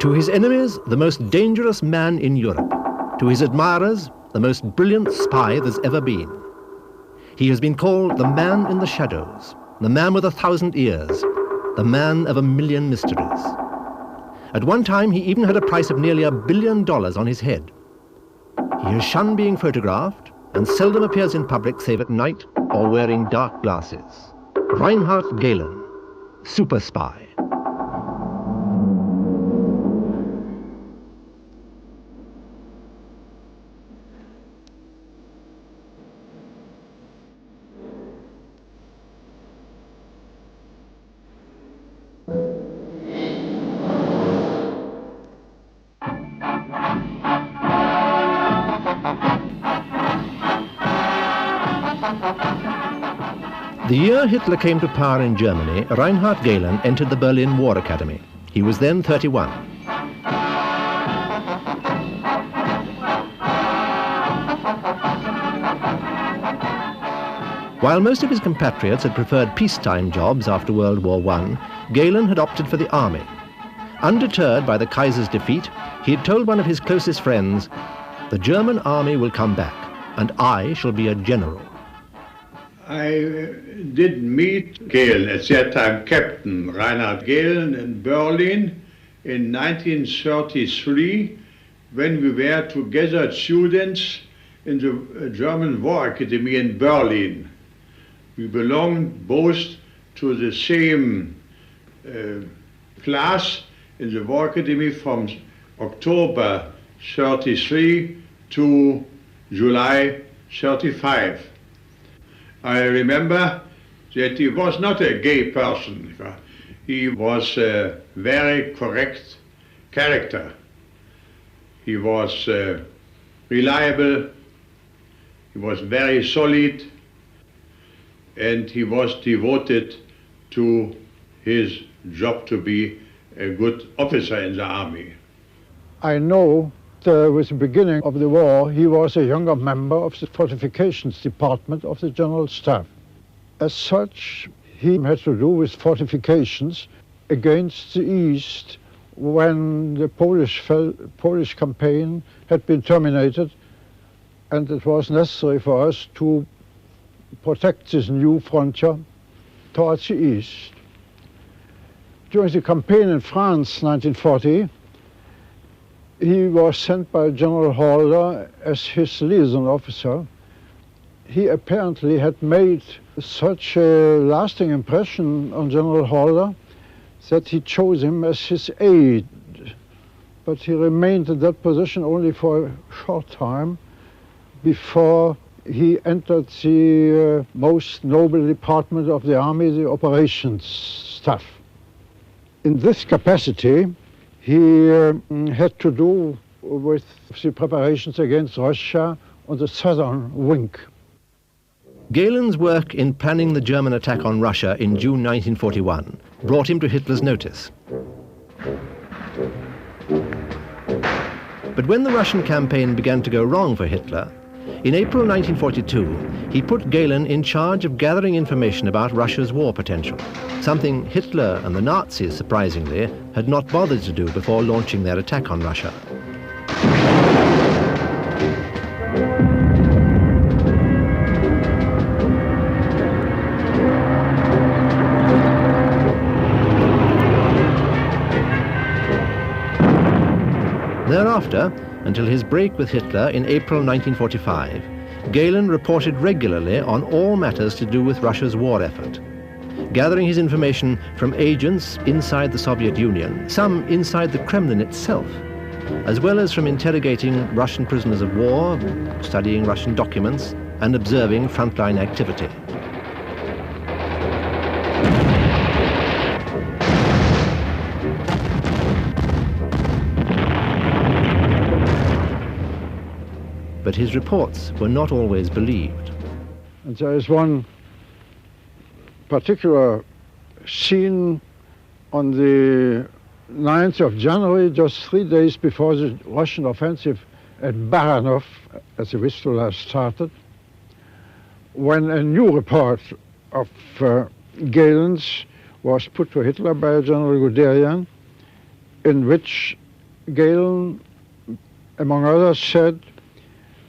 To his enemies, the most dangerous man in Europe. To his admirers, the most brilliant spy there's ever been. He has been called the man in the shadows, the man with 1,000 ears, the man of 1,000,000 mysteries. At one time, he even had a price of nearly $1 billion on his head. He has shunned being photographed and seldom appears in public save at night or wearing dark glasses. Reinhard Gehlen, Superspy. The year Hitler came to power in Germany, Reinhard Gehlen entered the Berlin War Academy. He was then 31. While most of his compatriots had preferred peacetime jobs after World War I, Gehlen had opted for the army. Undeterred by the Kaiser's defeat, he had told one of his closest friends, "The German army will come back, and I shall be a general." I did meet Gehlen, at that time Captain Reinhard Gehlen, in Berlin in 1933, when we were together students in the German War Academy in Berlin. We belonged both to the same class in the War Academy from October 33 to July 35. I remember that he was not a gay person. He was a very correct character. He was reliable, he was very solid, and he was devoted to his job to be a good officer in the army. I know that with the beginning of the war, he was a younger member of the fortifications department of the General Staff. As such, he had to do with fortifications against the East when the Polish campaign had been terminated, and it was necessary for us to protect this new frontier towards the East. During the campaign in France, 1940, he was sent by General Halder as his liaison officer. He apparently had made such a lasting impression on General Halder that he chose him as his aide. But he remained in that position only for a short time before he entered the most noble department of the army, the operations staff. In this capacity, he had to do with the preparations against Russia on the southern wing. Gehlen's work in planning the German attack on Russia in June 1941 brought him to Hitler's notice. But when the Russian campaign began to go wrong for Hitler, in April 1942, he put Gehlen in charge of gathering information about Russia's war potential, something Hitler and the Nazis, surprisingly, had not bothered to do before launching their attack on Russia. Thereafter, until his break with Hitler in April 1945, Gehlen reported regularly on all matters to do with Russia's war effort, gathering his information from agents inside the Soviet Union, some inside the Kremlin itself, as well as from interrogating Russian prisoners of war, studying Russian documents, and observing frontline activity. But his reports were not always believed. And there is one particular scene on the 9th of January, just 3 days before the Russian offensive at Baranov, as the Westphal has started, when a new report of Gehlen's was put to Hitler by General Guderian, in which Gehlen, among others, said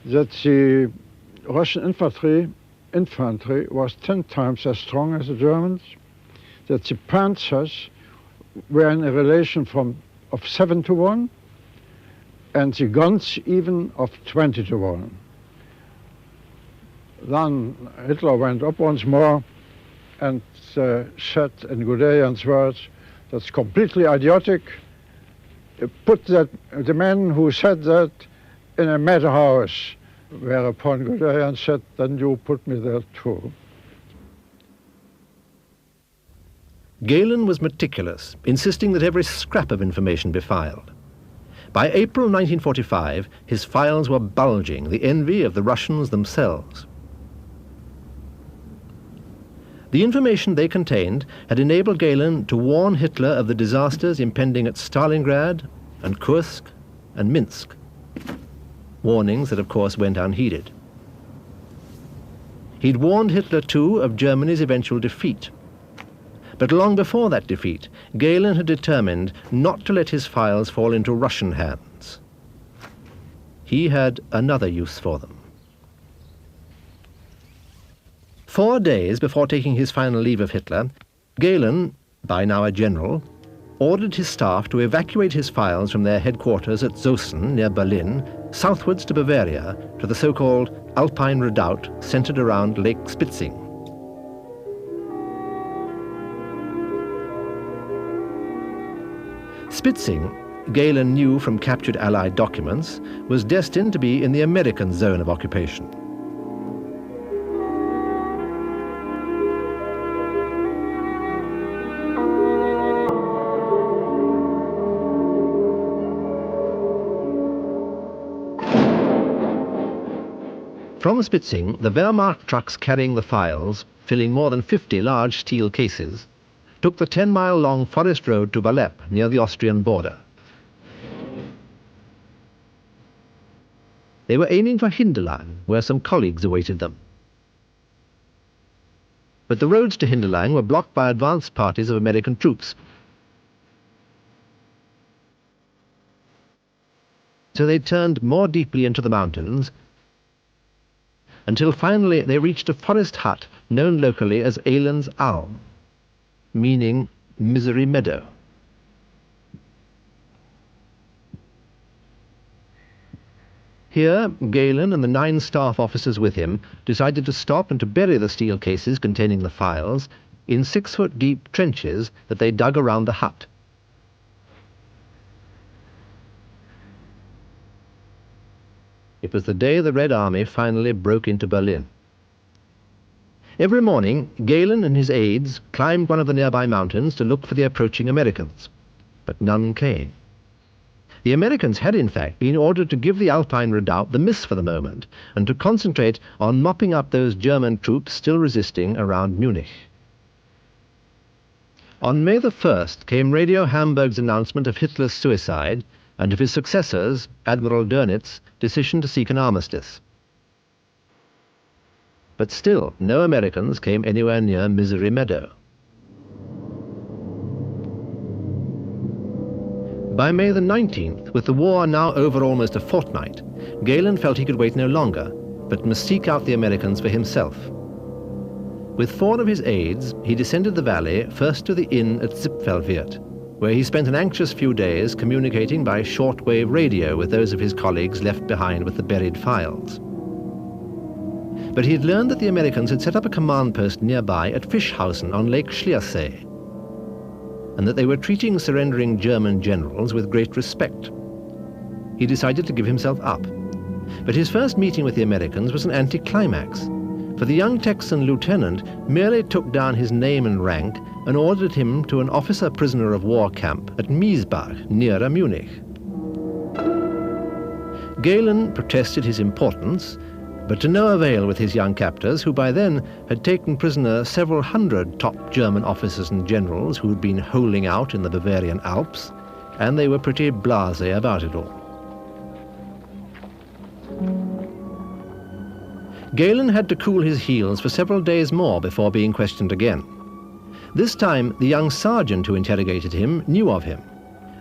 that the Russian infantry was 10 times as strong as the Germans, that the panzers were in a relation of 7 to 1, and the guns even of 20 to 1. Then Hitler went up once more and said in Guderian's words, that's completely idiotic. Put the man who said that in a madhouse, whereupon Guderian said, then you put me there too. Gehlen was meticulous, insisting that every scrap of information be filed. By April 1945, his files were bulging, the envy of the Russians themselves. The information they contained had enabled Gehlen to warn Hitler of the disasters impending at Stalingrad and Kursk and Minsk. Warnings that, of course, went unheeded. He'd warned Hitler, too, of Germany's eventual defeat. But long before that defeat, Gehlen had determined not to let his files fall into Russian hands. He had another use for them. 4 days before taking his final leave of Hitler, Gehlen, by now a general, ordered his staff to evacuate his files from their headquarters at Zossen, near Berlin, southwards to Bavaria, to the so-called Alpine Redoubt centered around Lake Spitzing. Spitzing, Gehlen knew from captured Allied documents, was destined to be in the American zone of occupation. From Spitzing, the Wehrmacht trucks carrying the files, filling more than 50 large steel cases, took the 10-mile-long forest road to Valep, near the Austrian border. They were aiming for Hindelang, where some colleagues awaited them. But the roads to Hindelang were blocked by advance parties of American troops. So they turned more deeply into the mountains, until finally they reached a forest hut known locally as Eland's Alm, meaning misery meadow. Here, Gehlen and the 9 staff officers with him decided to stop and to bury the steel cases containing the files in 6-foot-deep trenches that they dug around the hut. It was the day the Red Army finally broke into Berlin. Every morning, Gehlen and his aides climbed one of the nearby mountains to look for the approaching Americans, but none came. The Americans had, in fact, been ordered to give the Alpine Redoubt the miss for the moment and to concentrate on mopping up those German troops still resisting around Munich. On May the 1st came Radio Hamburg's announcement of Hitler's suicide and of his successor's, Admiral Dönitz's, decision to seek an armistice. But still, no Americans came anywhere near Misery Meadow. By May the 19th, with the war now over almost a fortnight, Gehlen felt he could wait no longer, but must seek out the Americans for himself. With 4 of his aides, he descended the valley, first to the inn at Zipfelwirt, where he spent an anxious few days communicating by shortwave radio with those of his colleagues left behind with the buried files. But he had learned that the Americans had set up a command post nearby at Fischhausen on Lake Schliersee, and that they were treating surrendering German generals with great respect. He decided to give himself up. But his first meeting with the Americans was an anticlimax, for the young Texan lieutenant merely took down his name and rank and ordered him to an officer prisoner of war camp at Miesbach, nearer Munich. Gehlen protested his importance, but to no avail with his young captors, who by then had taken prisoner several hundred top German officers and generals who had been holing out in the Bavarian Alps, and they were pretty blasé about it all. Gehlen had to cool his heels for several days more before being questioned again. This time, the young sergeant who interrogated him knew of him,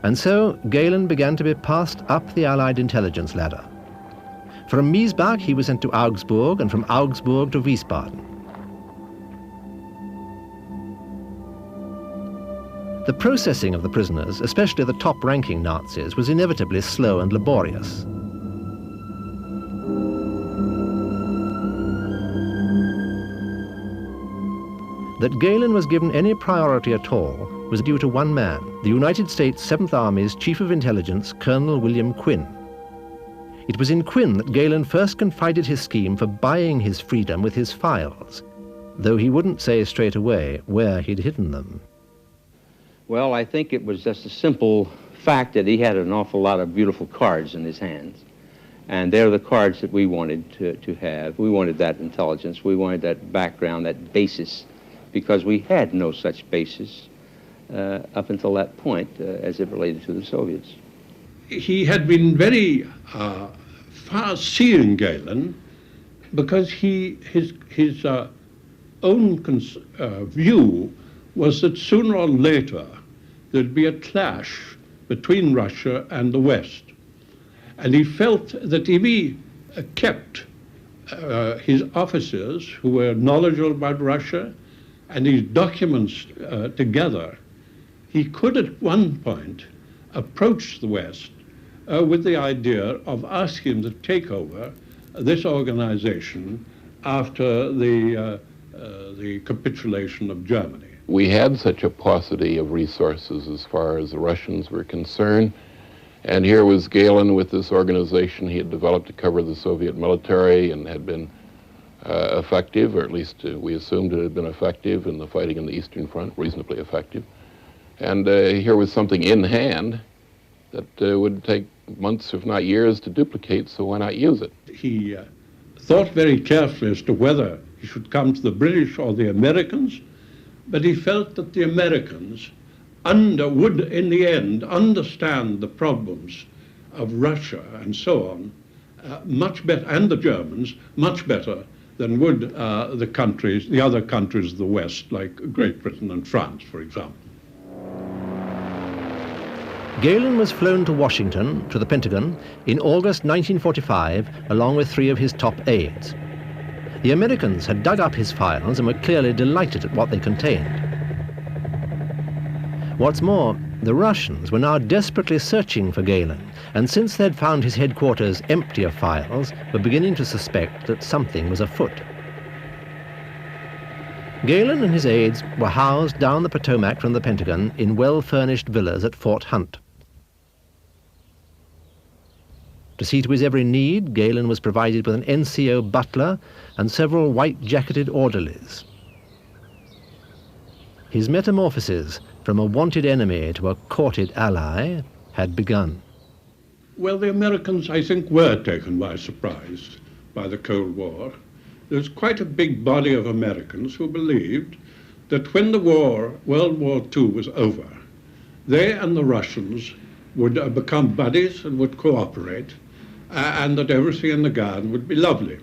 And so Gehlen began to be passed up the Allied intelligence ladder. From Miesbach he was sent to Augsburg, and from Augsburg to Wiesbaden. The processing of the prisoners, especially the top-ranking Nazis, was inevitably slow and laborious. That Gehlen was given any priority at all was due to one man, the United States 7th Army's Chief of Intelligence, Colonel William Quinn. It was in Quinn that Gehlen first confided his scheme for buying his freedom with his files, though he wouldn't say straight away where he'd hidden them. Well, I think it was just a simple fact that he had an awful lot of beautiful cards in his hands. And they're the cards that we wanted to have. We wanted that intelligence. We wanted that background, that basis, because we had no such basis up until that point as it related to the Soviets. He had been very far-seeing, Gehlen, because his own view was that sooner or later there'd be a clash between Russia and the West. And he felt that if he kept his officers who were knowledgeable about Russia and his documents together, he could at one point approach the West with the idea of asking them to take over this organization after the capitulation of Germany. We had such a paucity of resources as far as the Russians were concerned, and here was Gehlen with this organization he had developed to cover the Soviet military and had been effective, or at least we assumed it had been effective in the fighting in the Eastern Front, reasonably effective. And here was something in hand that would take months, if not years, to duplicate, so why not use it? He thought very carefully as to whether he should come to the British or the Americans, but he felt that the Americans would, in the end, understand the problems of Russia and so on much better, and the Germans, much better than would the other countries of the West, like Great Britain and France, for example. Gehlen was flown to Washington, to the Pentagon, in August 1945, along with 3 of his top aides. The Americans had dug up his files and were clearly delighted at what they contained. What's more, the Russians were now desperately searching for Gehlen, and since they'd found his headquarters empty of files, were beginning to suspect that something was afoot. Gehlen and his aides were housed down the Potomac from the Pentagon in well-furnished villas at Fort Hunt. To see to his every need, Gehlen was provided with an NCO butler and several white-jacketed orderlies. His metamorphosis from a wanted enemy to a courted ally had begun. Well, the Americans, I think, were taken by surprise by the Cold War. There's quite a big body of Americans who believed that when the World War II was over, they and the Russians would become buddies and would cooperate, and that everything in the garden would be lovely.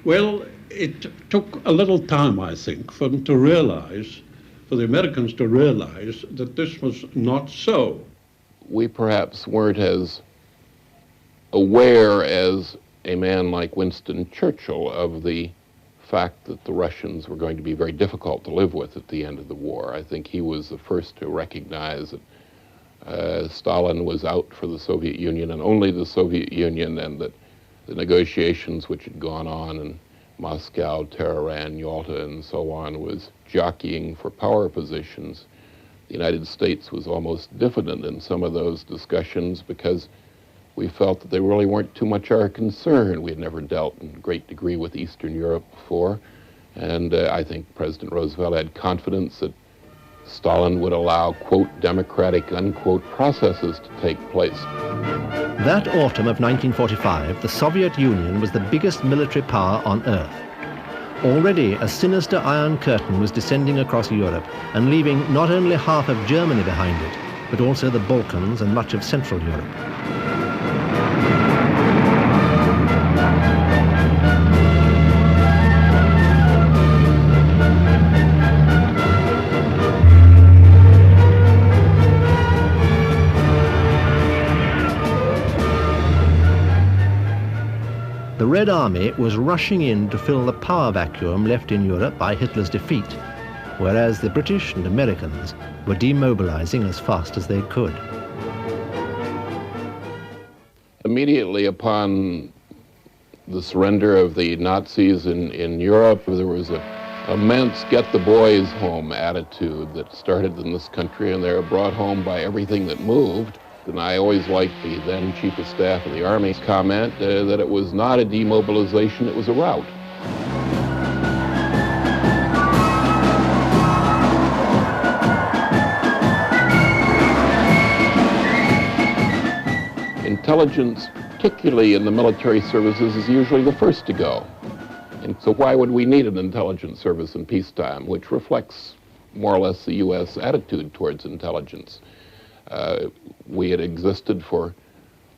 Well, it took a little time, I think, for them to realize, for the Americans to realize that this was not so. We perhaps weren't as aware as a man like Winston Churchill of the fact that the Russians were going to be very difficult to live with at the end of the war. I think he was the first to recognize that Stalin was out for the Soviet Union and only the Soviet Union, and that the negotiations which had gone on in Moscow, Tehran, Yalta, and so on was jockeying for power positions. The United States was almost diffident in some of those discussions because we felt that they really weren't too much our concern. We had never dealt in great degree with Eastern Europe before, and I think President Roosevelt had confidence that Stalin would allow, quote, democratic, unquote, processes to take place. That autumn of 1945, the Soviet Union was the biggest military power on Earth. Already a sinister Iron Curtain was descending across Europe and leaving not only half of Germany behind it, but also the Balkans and much of Central Europe. The Red Army was rushing in to fill the power vacuum left in Europe by Hitler's defeat, whereas the British and Americans were demobilizing as fast as they could. Immediately upon the surrender of the Nazis in Europe, there was an immense get the boys home attitude that started in this country, and they were brought home by everything that moved. And I always liked the then Chief of Staff of the Army's comment that it was not a demobilization, it was a rout. Intelligence, particularly in the military services, is usually the first to go. And so why would we need an intelligence service in peacetime, which reflects more or less the U.S. attitude towards intelligence? We had existed for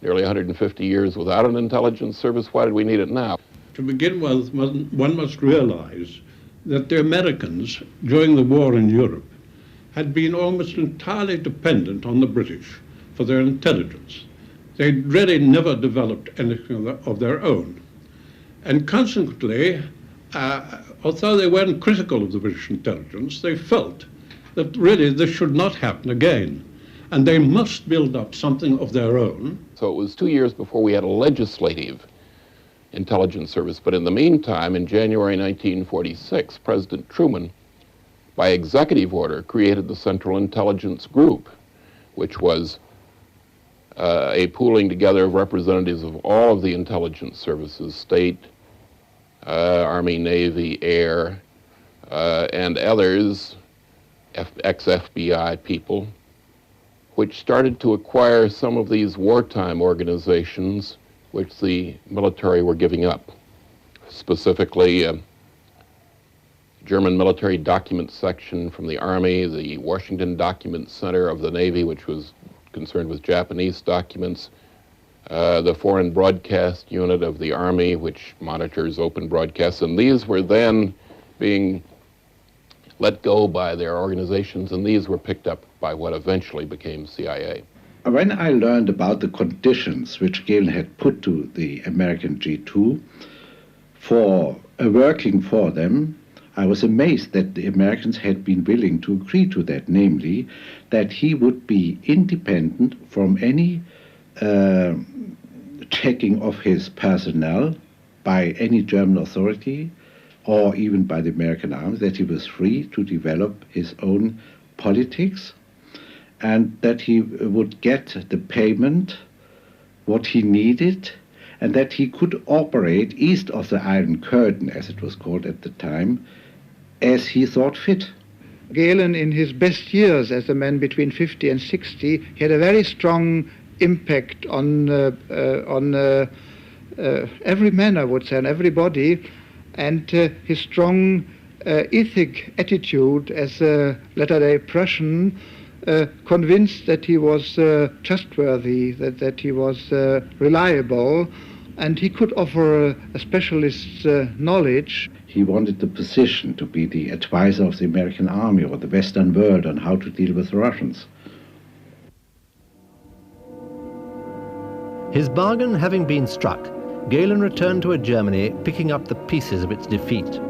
nearly 150 years without an intelligence service. Why did we need it now? To begin with, one must realize that the Americans, during the war in Europe, had been almost entirely dependent on the British for their intelligence. They'd really never developed anything of their own. And consequently, although they weren't critical of the British intelligence, they felt that really this should not happen again. And they must build up something of their own. So it was 2 years before we had a legislative intelligence service. But in the meantime, in January 1946, President Truman, by executive order, created the Central Intelligence Group, which was a pooling together of representatives of all of the intelligence services, state, Army, Navy, Air, and others, ex-FBI people, which started to acquire some of these wartime organizations which the military were giving up. Specifically, German Military Document Section from the Army, the Washington Document Center of the Navy, which was concerned with Japanese documents, the Foreign Broadcast Unit of the Army, which monitors open broadcasts, and these were then being let go by their organizations, and these were picked up by what eventually became CIA. When I learned about the conditions which Gehlen had put to the American G2 for working for them, I was amazed that the Americans had been willing to agree to that, namely that he would be independent from any checking of his personnel by any German authority or even by the American army, that he was free to develop his own politics, and that he would get the payment, what he needed, and that he could operate east of the Iron Curtain, as it was called at the time, as he thought fit. Gehlen, in his best years as a man between 50 and 60, he had a very strong impact on every man, I would say, on everybody, and his strong ethic attitude as a latter-day Prussian convinced that he was trustworthy, that he was reliable, and he could offer a specialist's knowledge. He wanted the position to be the advisor of the American army or the Western world on how to deal with the Russians. His bargain having been struck, Gehlen returned to a Germany picking up the pieces of its defeat.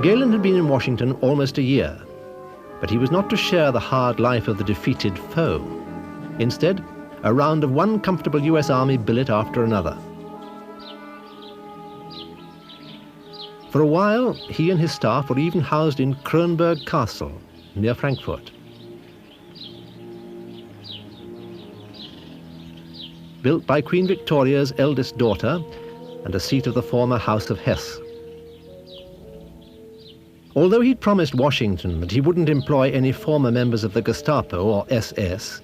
Gehlen had been in Washington almost a year, but he was not to share the hard life of the defeated foe. Instead, a round of one comfortable US Army billet after another. For a while, he and his staff were even housed in Kronberg Castle, near Frankfurt. Built by Queen Victoria's eldest daughter and a seat of the former House of Hesse. Although he'd promised Washington that he wouldn't employ any former members of the Gestapo or SS,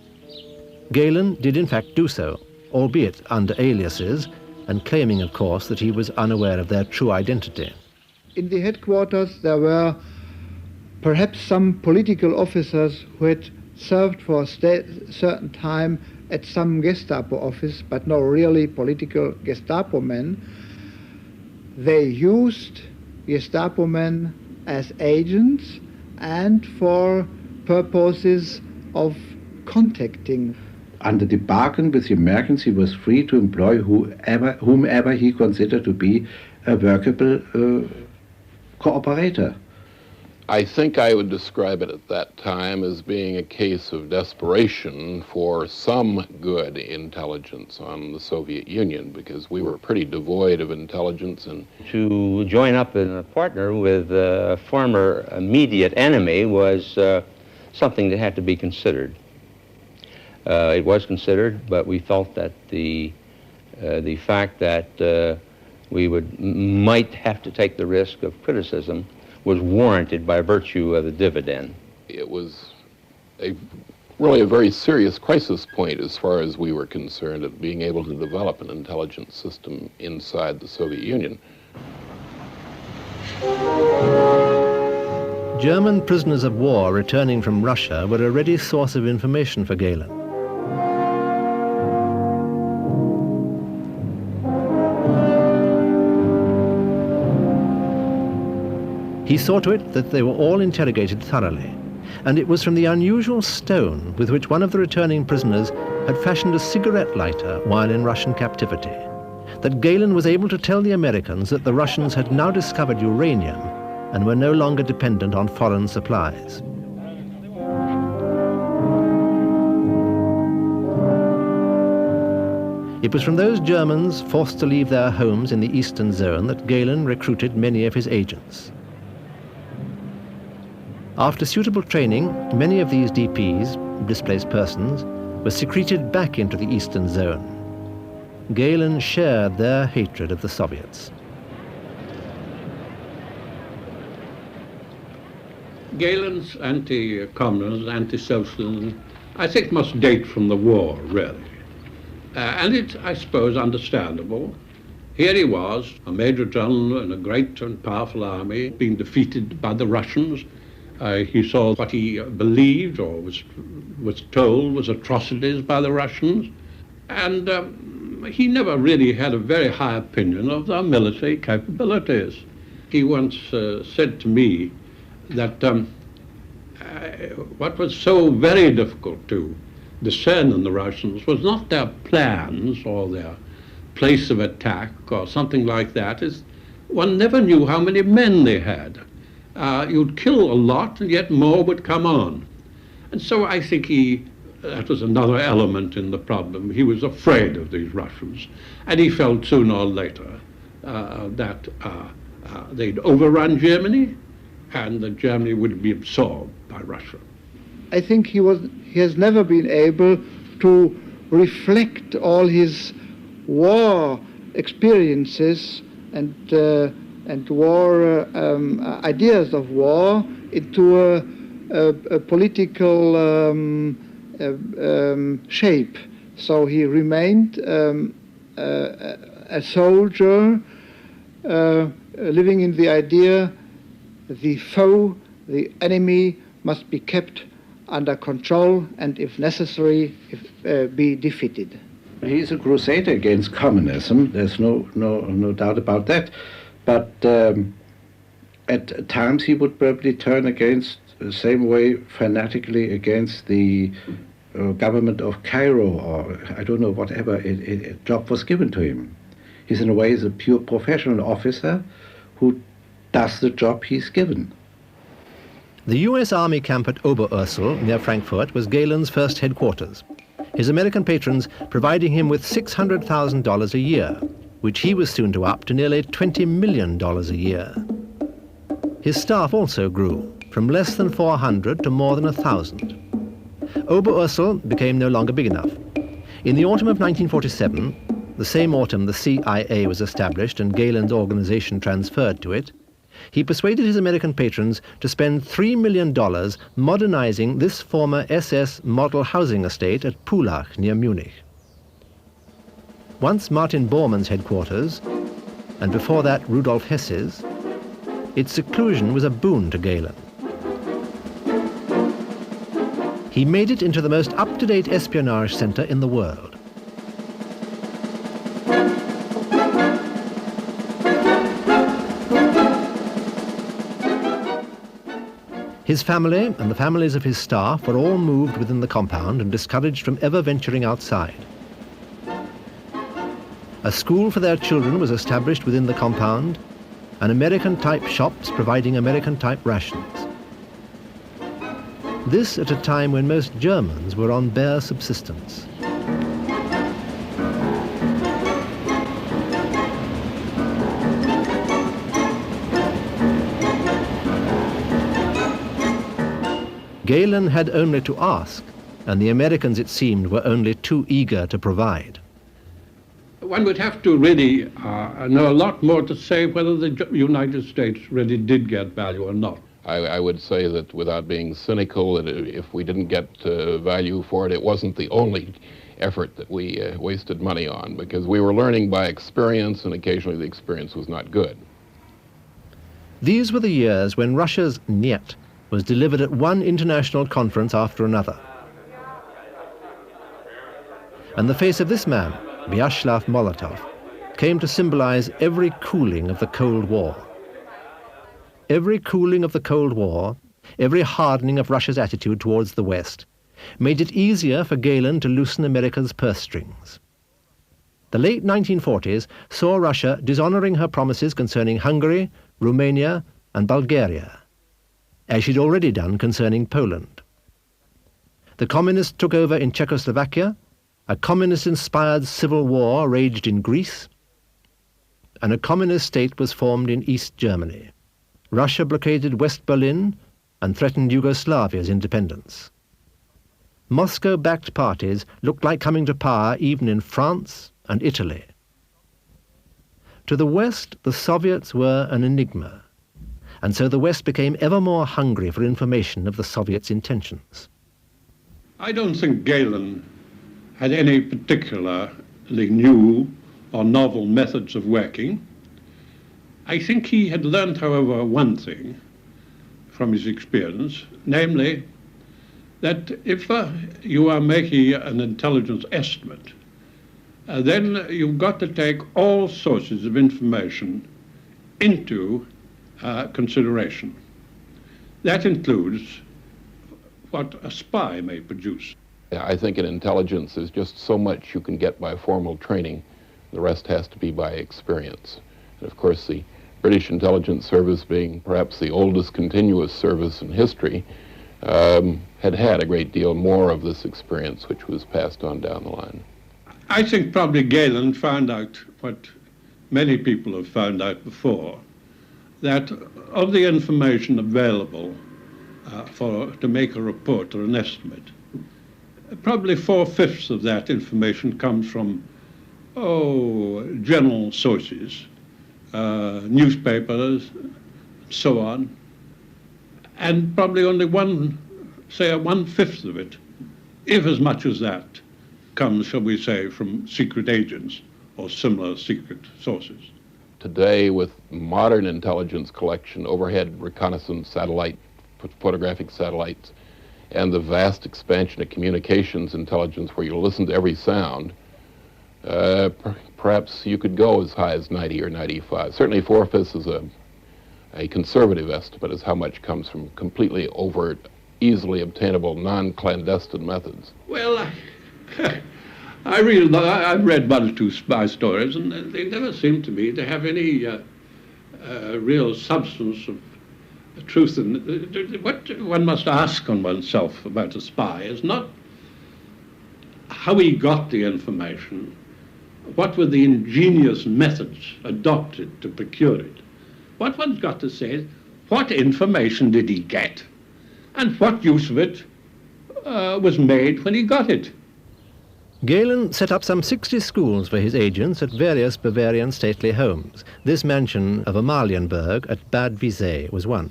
Gehlen did in fact do so, albeit under aliases, and claiming, of course, that he was unaware of their true identity. In the headquarters there were perhaps some political officers who had served for a certain time at some Gestapo office, but no really political Gestapo men. They used Gestapo men as agents and for purposes of contacting. Under the bargain with the Americans, he was free to employ whomever he considered to be a workable cooperator. I think I would describe it at that time as being a case of desperation for some good intelligence on the Soviet Union, because we were pretty devoid of intelligence. And to join up and a partner with a former immediate enemy was something that had to be considered. It was considered, but we felt that the fact that we might have to take the risk of criticism was warranted by virtue of the dividend. It was really a very serious crisis point as far as we were concerned at being able to develop an intelligence system inside the Soviet Union. German prisoners of war returning from Russia were a ready source of information for Gehlen. He saw to it that they were all interrogated thoroughly, and it was from the unusual stone with which one of the returning prisoners had fashioned a cigarette lighter while in Russian captivity that Gehlen was able to tell the Americans that the Russians had now discovered uranium and were no longer dependent on foreign supplies. It was from those Germans forced to leave their homes in the Eastern Zone that Gehlen recruited many of his agents. After suitable training, many of these DPs, displaced persons, were secreted back into the Eastern Zone. Gehlen shared their hatred of the Soviets. Gehlen's anti-communism, anti-socialism, I think must date from the war, really. And it's, I suppose, understandable. Here he was, a major general in a great and powerful army, being defeated by the Russians. He saw what he believed or was told was atrocities by the Russians, and he never really had a very high opinion of their military capabilities. He once said to me that what was so very difficult to discern in the Russians was not their plans or their place of attack or something like that. One never knew how many men they had. You'd kill a lot, and yet more would come on. And so I think that was another element in the problem. He was afraid of these Russians, and he felt sooner or later that they'd overrun Germany, and that Germany would be absorbed by Russia. I think he has never been able to reflect all his war experiences and war ideas of war into a political shape. So he remained a soldier living in the idea the foe, the enemy, must be kept under control and, if necessary, be defeated. He's a crusader against communism. There's no doubt about that. But at times he would probably turn against, the same way, fanatically against the government of Cairo, or I don't know, whatever a job was given to him. He's in a way a pure professional officer who does the job he's given. The US Army camp at Oberursel near Frankfurt was Gehlen's first headquarters, his American patrons providing him with $600,000 a year, which he was soon to up to nearly $20 million a year. His staff also grew, from less than 400 to more than 1,000. Oberursel became no longer big enough. In the autumn of 1947, the same autumn the CIA was established and Gehlen's organization transferred to it, he persuaded his American patrons to spend $3 million modernizing this former SS model housing estate at Pullach near Munich. Once Martin Bormann's headquarters, and before that Rudolf Hess's, its seclusion was a boon to Gehlen. He made it into the most up-to-date espionage center in the world. His family and the families of his staff were all moved within the compound and discouraged from ever venturing outside. A school for their children was established within the compound, and American-type shops providing American-type rations. This at a time when most Germans were on bare subsistence. Gehlen had only to ask, and the Americans, it seemed, were only too eager to provide. One would have to really know a lot more to say whether the United States really did get value or not. I would say that without being cynical, that if we didn't get value for it, it wasn't the only effort that we wasted money on, because we were learning by experience, and occasionally the experience was not good. These were the years when Russia's Niet was delivered at one international conference after another. And the face of this man, Vyacheslav Molotov, came to symbolize every cooling of the Cold War. Every cooling of the Cold War, every hardening of Russia's attitude towards the West, made it easier for Gehlen to loosen America's purse strings. The late 1940s saw Russia dishonoring her promises concerning Hungary, Romania, and Bulgaria, as she'd already done concerning Poland. The communists took over in Czechoslovakia, a communist-inspired civil war raged in Greece, and a communist state was formed in East Germany. Russia blockaded West Berlin and threatened Yugoslavia's independence. Moscow-backed parties looked like coming to power even in France and Italy. To the West, the Soviets were an enigma, and so the West became ever more hungry for information of the Soviets' intentions. I don't think Gehlen had any particularly new or novel methods of working. I think he had learned, however, one thing from his experience, namely that if you are making an intelligence estimate, then you've got to take all sources of information into consideration. That includes what a spy may produce. I think in intelligence there's just so much you can get by formal training. The rest has to be by experience. And of course, the British Intelligence Service, being perhaps the oldest continuous service in history, had had a great deal more of this experience, which was passed on down the line. I think probably Gehlen found out what many people have found out before, that of the information available to make a report or an estimate, probably 4/5 of that information comes from, general sources, newspapers, so on, and probably only 1/5 of it, if as much as that, comes, shall we say, from secret agents or similar secret sources. Today, with modern intelligence collection, overhead reconnaissance satellite, photographic satellites, and the vast expansion of communications intelligence where you listen to every sound, perhaps you could go as high as 90 or 95. Certainly 4/5 is a conservative estimate as how much comes from completely overt, easily obtainable, non-clandestine methods. Well, I've read one or two spy stories, and they never seem to me to have any real substance of truth. And what one must ask on oneself about a spy is not how he got the information, what were the ingenious methods adopted to procure it. What one's got to say is, what information did he get, and what use of it was made when he got it. Gehlen set up some 60 schools for his agents at various Bavarian stately homes. This mansion of Amalienburg at Bad Wiessee was one.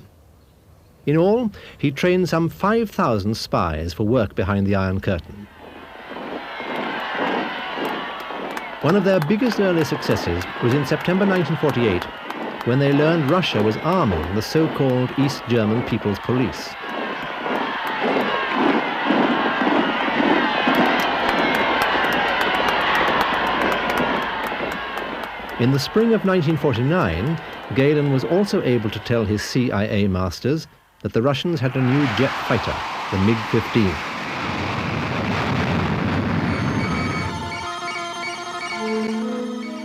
In all, he trained some 5,000 spies for work behind the Iron Curtain. One of their biggest early successes was in September 1948, when they learned Russia was arming the so-called East German People's Police. In the spring of 1949, Gehlen was also able to tell his CIA masters that the Russians had a new jet fighter, the MiG-15.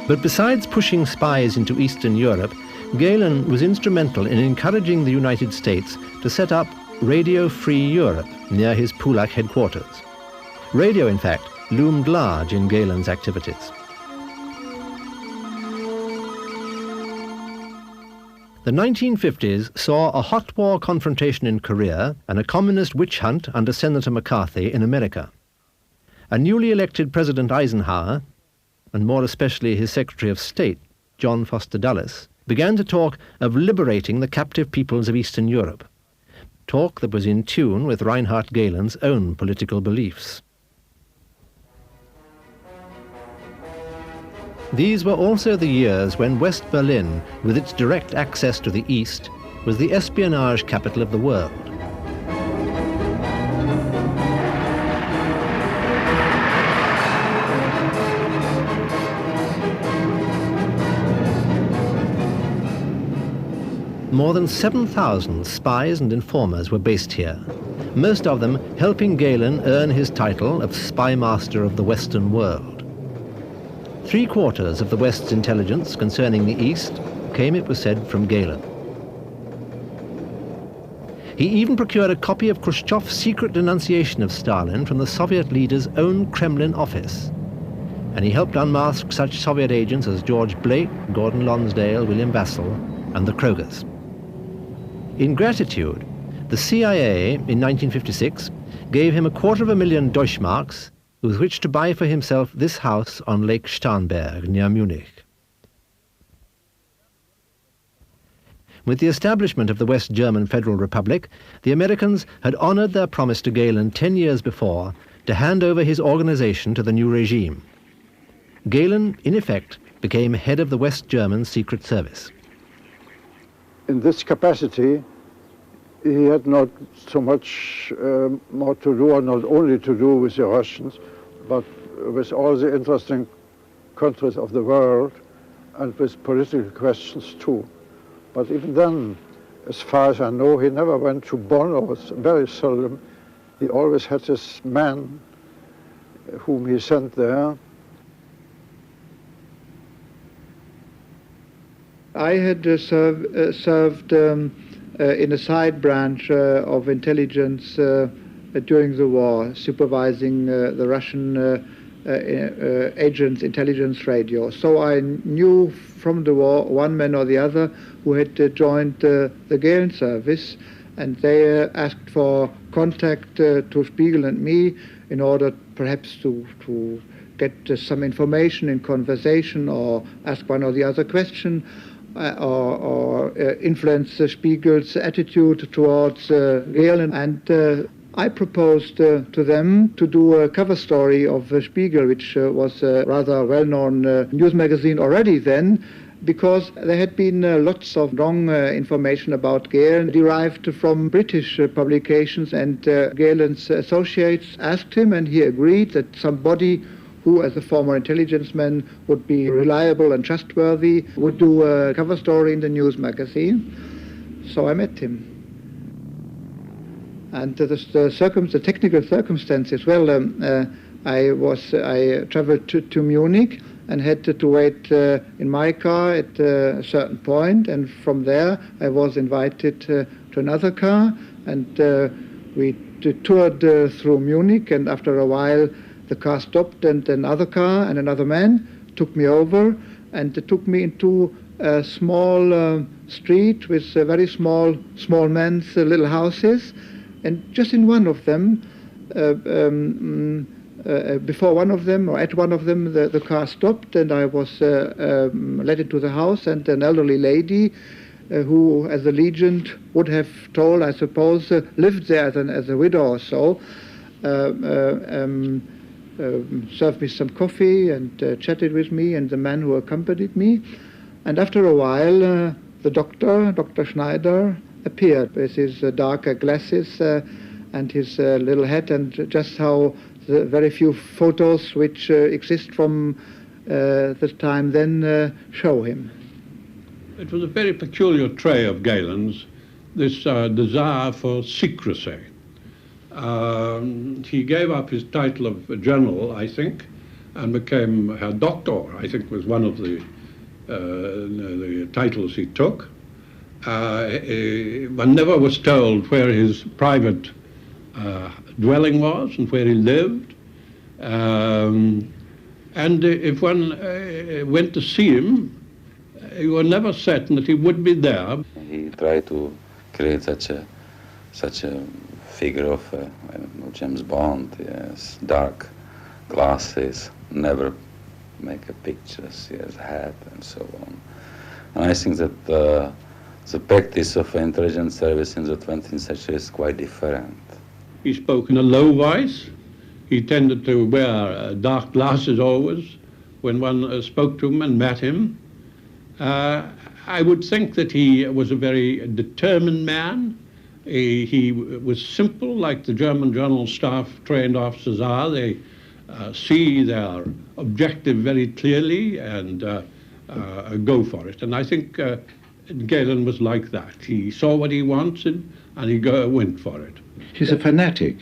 But besides pushing spies into Eastern Europe, Gehlen was instrumental in encouraging the United States to set up Radio Free Europe near his Pulag headquarters. Radio, in fact, loomed large in Gehlen's activities. The 1950s saw a hot war confrontation in Korea and a communist witch hunt under Senator McCarthy in America. A newly elected President Eisenhower, and more especially his Secretary of State, John Foster Dulles, began to talk of liberating the captive peoples of Eastern Europe, talk that was in tune with Reinhard Gehlen's own political beliefs. These were also the years when West Berlin, with its direct access to the East, was the espionage capital of the world. More than 7,000 spies and informers were based here, most of them helping Gehlen earn his title of Spy Master of the Western World. 3/4 of the West's intelligence concerning the East came, it was said, from Gehlen. He even procured a copy of Khrushchev's secret denunciation of Stalin from the Soviet leader's own Kremlin office. And he helped unmask such Soviet agents as George Blake, Gordon Lonsdale, William Vassell, and the Krogers. In gratitude, the CIA in 1956 gave him 250,000 Deutschmarks with which to buy for himself this house on Lake Starnberg near Munich. With the establishment of the West German Federal Republic, the Americans had honored their promise to Gehlen 10 years before to hand over his organization to the new regime. Gehlen, in effect, became head of the West German Secret Service. In this capacity, he had not so much more to do, or not only to do with the Russians, but with all the interesting countries of the world and with political questions too. But even then, as far as I know, he never went to Bonn, or was very seldom. He always had this man whom he sent there. I had served in a side branch of intelligence during the war, supervising the Russian agents' intelligence radio. So I knew from the war one man or the other who had joined the Gehlen service, and they asked for contact to Spiegel and me in order perhaps to get some information in conversation, or ask one or the other question, or influence Spiegel's attitude towards Gehlen. And I proposed to them to do a cover story of Spiegel, which was a rather well-known news magazine already then, because there had been lots of wrong information about Gehlen derived from British publications, and Gehlen's associates asked him, and he agreed that somebody who, as a former intelligence man, would be reliable and trustworthy, would do a cover story in the news magazine. So I met him. And the technical circumstances, well, I traveled to Munich and had to wait in my car at a certain point, and from there I was invited to another car, and we toured through Munich, and after a while the car stopped, and another car and another man took me over and took me into a small street with very small men's little houses. And just in one of them, before one of them, or at one of them, the car stopped, and I was led into the house, and an elderly lady who, as a legend would have told, I suppose, lived there as a widow or so, served me some coffee and chatted with me and the man who accompanied me. And after a while, the doctor, Dr. Schneider, appeared with his dark glasses and his little hat, and just how the very few photos which exist from the time then show him. It was a very peculiar trait of Gehlen's, this desire for secrecy. He gave up his title of general, I think, and became a doctor, I think was one of the titles he took. One never was told where his private dwelling was and where he lived. And if one went to see him, you were never certain that he would be there. He tried to create such a figure of, I don't know, James Bond, yes, dark glasses, never make a pictures, he has a hat and so on. And I think that the practice of intelligence service in the 20th century is quite different. He spoke in a low voice. He tended to wear dark glasses always when one spoke to him and met him. I would think that he was a very determined man. He was simple, like the German general staff trained officers are. They see their objective very clearly and go for it. And I think Gehlen was like that. He saw what he wanted and he went for it. He's a fanatic.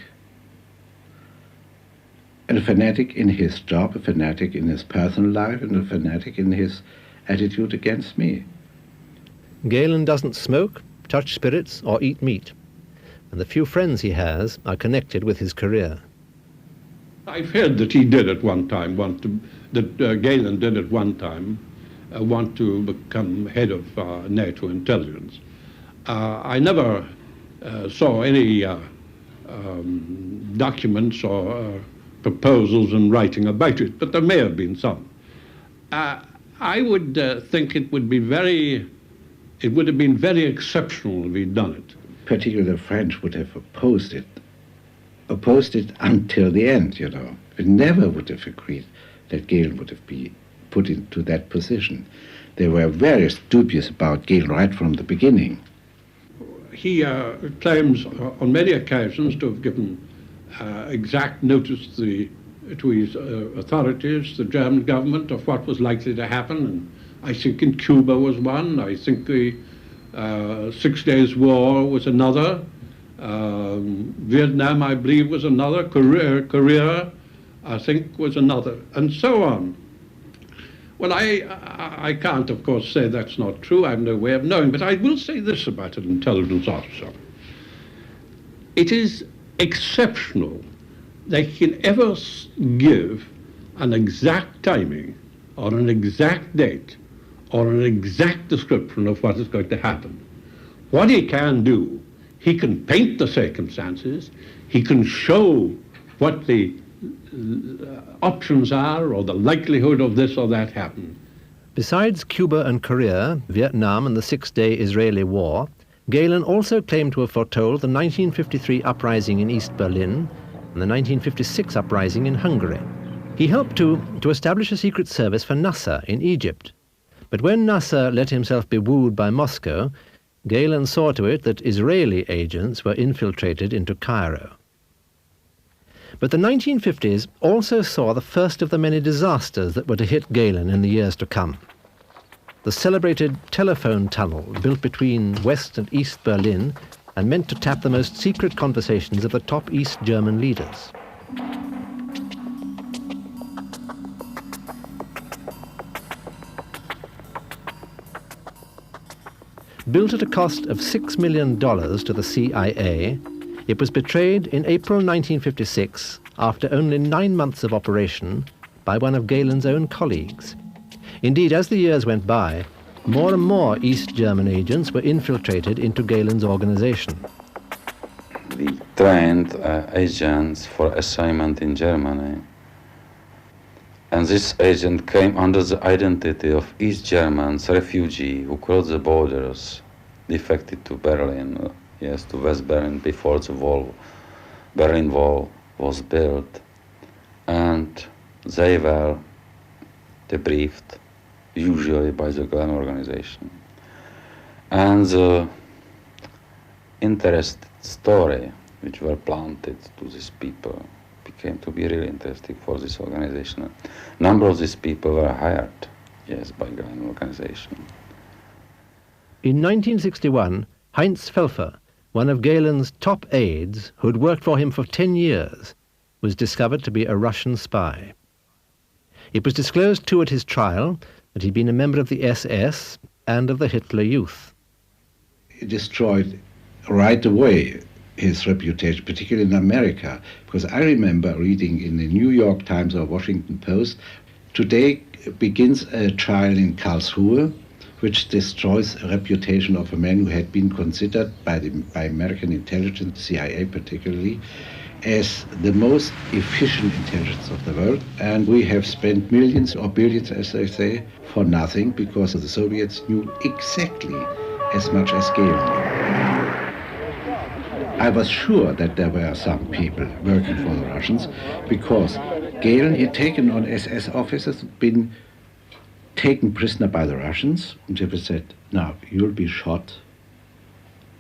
And a fanatic in his job, a fanatic in his personal life, and a fanatic in his attitude against me. Gehlen doesn't smoke, touch spirits, or eat meat, and the few friends he has are connected with his career. I've heard that he did at one time Gehlen did at one time want to become head of NATO intelligence. I never saw any documents or proposals in writing about it, but there may have been some. I would think it would have been very exceptional if he'd done it. Particularly the French would have opposed it until the end, you know. It never would have agreed that Gehlen would have been put into that position. They were very dubious about Gehlen right from the beginning. He claims on many occasions to have given exact notice to his authorities, the German government, of what was likely to happen. And I think in Cuba was one. I think the 6 Days War was another. Vietnam, I believe, was another. Korea, I think, was another, and so on. Well, I can't, of course, say that's not true. I have no way of knowing, but I will say this about an intelligence officer. It is exceptional they can ever give an exact timing or an exact date or an exact description of what is going to happen. What he can do, he can paint the circumstances, he can show what the options are or the likelihood of this or that happening. Besides Cuba and Korea, Vietnam and the Six-Day Israeli War, Gehlen also claimed to have foretold the 1953 uprising in East Berlin and the 1956 uprising in Hungary. He helped to establish a secret service for Nasser in Egypt. But when Nasser let himself be wooed by Moscow, Gehlen saw to it that Israeli agents were infiltrated into Cairo. But the 1950s also saw the first of the many disasters that were to hit Gehlen in the years to come. The celebrated telephone tunnel built between West and East Berlin and meant to tap the most secret conversations of the top East German leaders. Built at a cost of $6 million to the CIA, it was betrayed in April 1956, after only 9 months of operation, by one of Gehlen's own colleagues. Indeed, as the years went by, more and more East German agents were infiltrated into Gehlen's organization. We trained agents for assignment in Germany. And this agent came under the identity of East Germans, refugees who crossed the borders, defected to Berlin, to West Berlin before the Berlin Wall was built. and they were debriefed, usually by the Gehlen organization. And the interested story which were planted to these people became to be really interesting for this organization. A number of these people were hired, yes, by Gehlen organization. In 1961, Heinz Pfeffer, one of Gehlen's top aides, who had worked for him for 10 years, was discovered to be a Russian spy. It was disclosed too at his trial that he'd been a member of the SS and of the Hitler Youth. It destroyed right away his reputation, particularly in America, because I remember reading in the New York Times or Washington Post, today begins a trial in Karlsruhe, which destroys the reputation of a man who had been considered by American intelligence, CIA particularly, as the most efficient intelligence of the world. And we have spent millions or billions, as they say, for nothing, because the Soviets knew exactly as much as Gehlen knew. I was sure that there were some people working for the Russians, because Gehlen had taken on SS officers, been taken prisoner by the Russians, and they said, now, you'll be shot,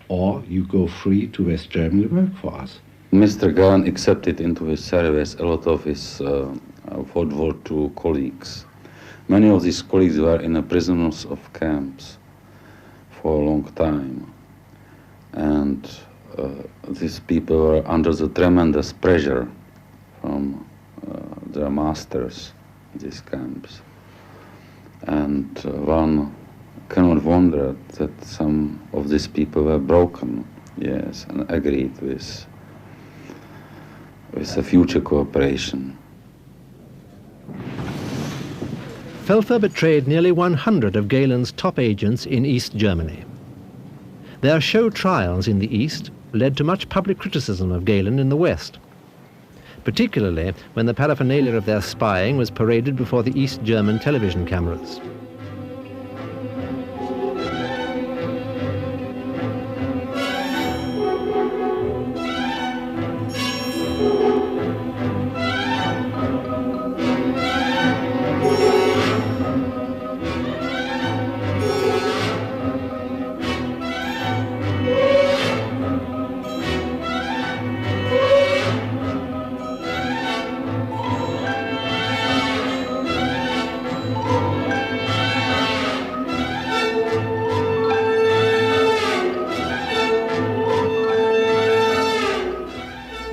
or you go free to West Germany to work for us. Mr. Gehlen accepted into his service a lot of his World War II colleagues. Many of these colleagues were in the prisoners of camps for a long time, and these people were under the tremendous pressure from their masters in these camps. And one cannot wonder that some of these people were broken, yes, and agreed with a future cooperation. Pfeffer betrayed nearly 100 of Gehlen's top agents in East Germany. Their show trials in the East led to much public criticism of Gehlen in the West, particularly when the paraphernalia of their spying was paraded before the East German television cameras.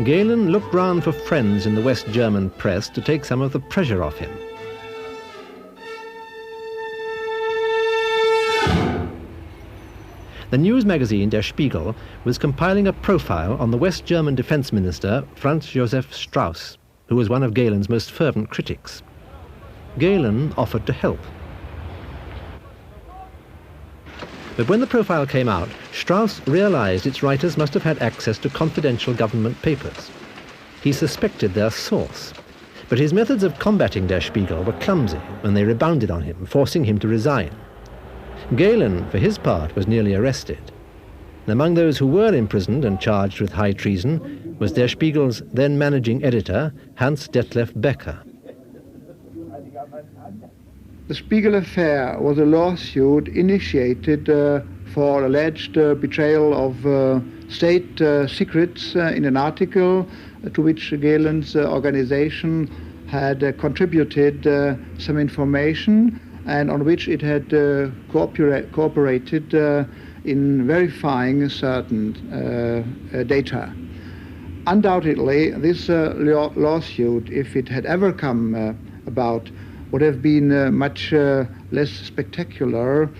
Gehlen looked round for friends in the West German press to take some of the pressure off him. The news magazine Der Spiegel was compiling a profile on the West German defense minister Franz Josef Strauss, who was one of Gehlen's most fervent critics. Gehlen offered to help. But when the profile came out, Strauss realized its writers must have had access to confidential government papers. He suspected their source, but his methods of combating Der Spiegel were clumsy when they rebounded on him, forcing him to resign. Gehlen, for his part, was nearly arrested. And among those who were imprisoned and charged with high treason was Der Spiegel's then managing editor, Hans Detlef Becker. The Spiegel affair was a lawsuit initiated for alleged betrayal of state secrets in an article to which Gehlen's organization had contributed some information and on which it had cooperated in verifying certain data. Undoubtedly, this lawsuit, if it had ever come about, would have been much less spectacular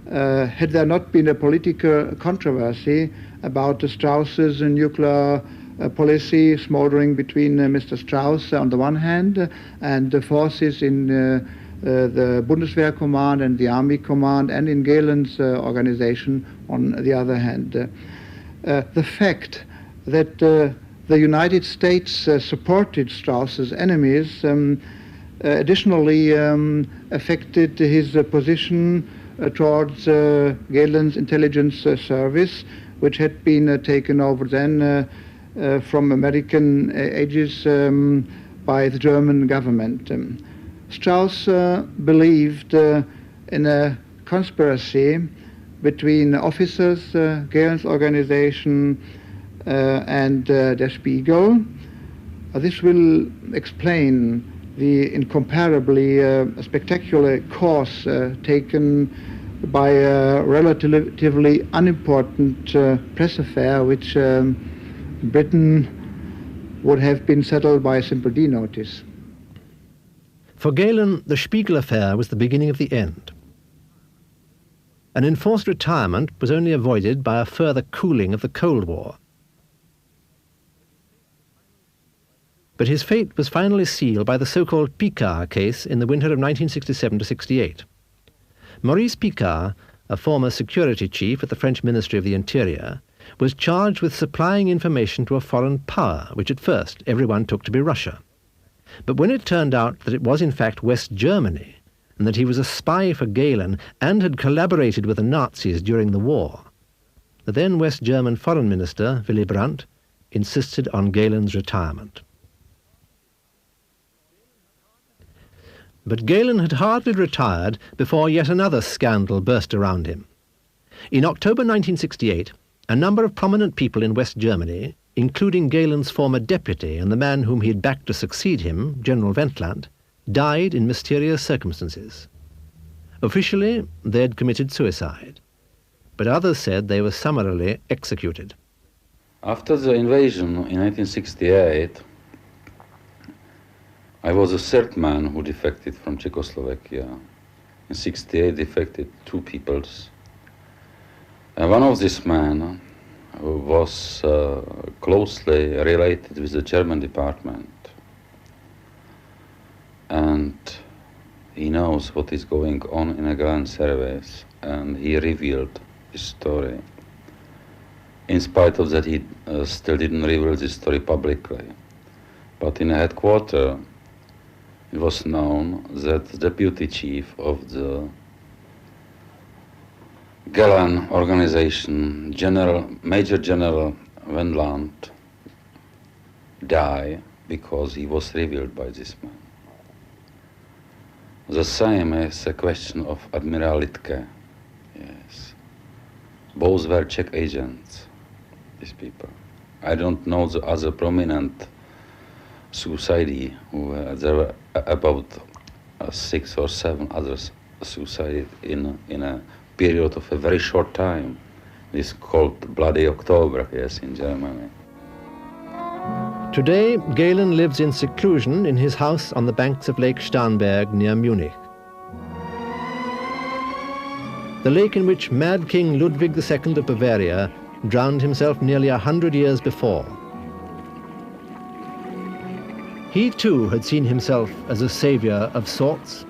had there not been a political controversy about Strauss's nuclear policy smoldering between Mr. Strauss on the one hand and the forces in the Bundeswehr command and the army command and in Gehlen's organization on the other hand. The fact that the United States supported Strauss's enemies additionally affected his position towards Gehlen's intelligence service, which had been taken over then from American agents by the German government. Strauss believed in a conspiracy between officers, Gehlen's organization, and Der Spiegel. This will explain the incomparably spectacular course taken by a relatively unimportant press affair which Britain would have been settled by a simple D notice. For Gehlen, the Spiegel affair was the beginning of the end. An enforced retirement was only avoided by a further cooling of the Cold War. But his fate was finally sealed by the so-called Picard case in the winter of 1967-68. Maurice Picard, a former security chief at the French Ministry of the Interior, was charged with supplying information to a foreign power, which at first everyone took to be Russia. But when it turned out that it was in fact West Germany, and that he was a spy for Gehlen and had collaborated with the Nazis during the war, the then West German Foreign Minister, Willy Brandt, insisted on Gehlen's retirement. But Gehlen had hardly retired before yet another scandal burst around him. In October 1968, a number of prominent people in West Germany, including Gehlen's former deputy and the man whom he had backed to succeed him, General Wendland, died in mysterious circumstances. Officially, they had committed suicide, but others said they were summarily executed. After the invasion in 1968, I was the third man who defected from Czechoslovakia. In 1968, defected 2 peoples. And one of these men was closely related with the German department. And he knows what is going on in a Gehlen service, and he revealed his story. In spite of that, he still didn't reveal this story publicly. But in a headquarters, it was known that the deputy chief of the Gehlen organization, Major General Wendland, died because he was revealed by this man. The same is a question of Admiral Littke. Yes. Both were Czech agents, these people. I don't know the other prominent suicide who there were about 6 or 7 others suicided in a period of a very short time. It's called Bloody October, yes, in Germany. Today, Gehlen lives in seclusion in his house on the banks of Lake Starnberg near Munich. The lake in which Mad King Ludwig II of Bavaria drowned himself nearly 100 years before. He too had seen himself as a savior of sorts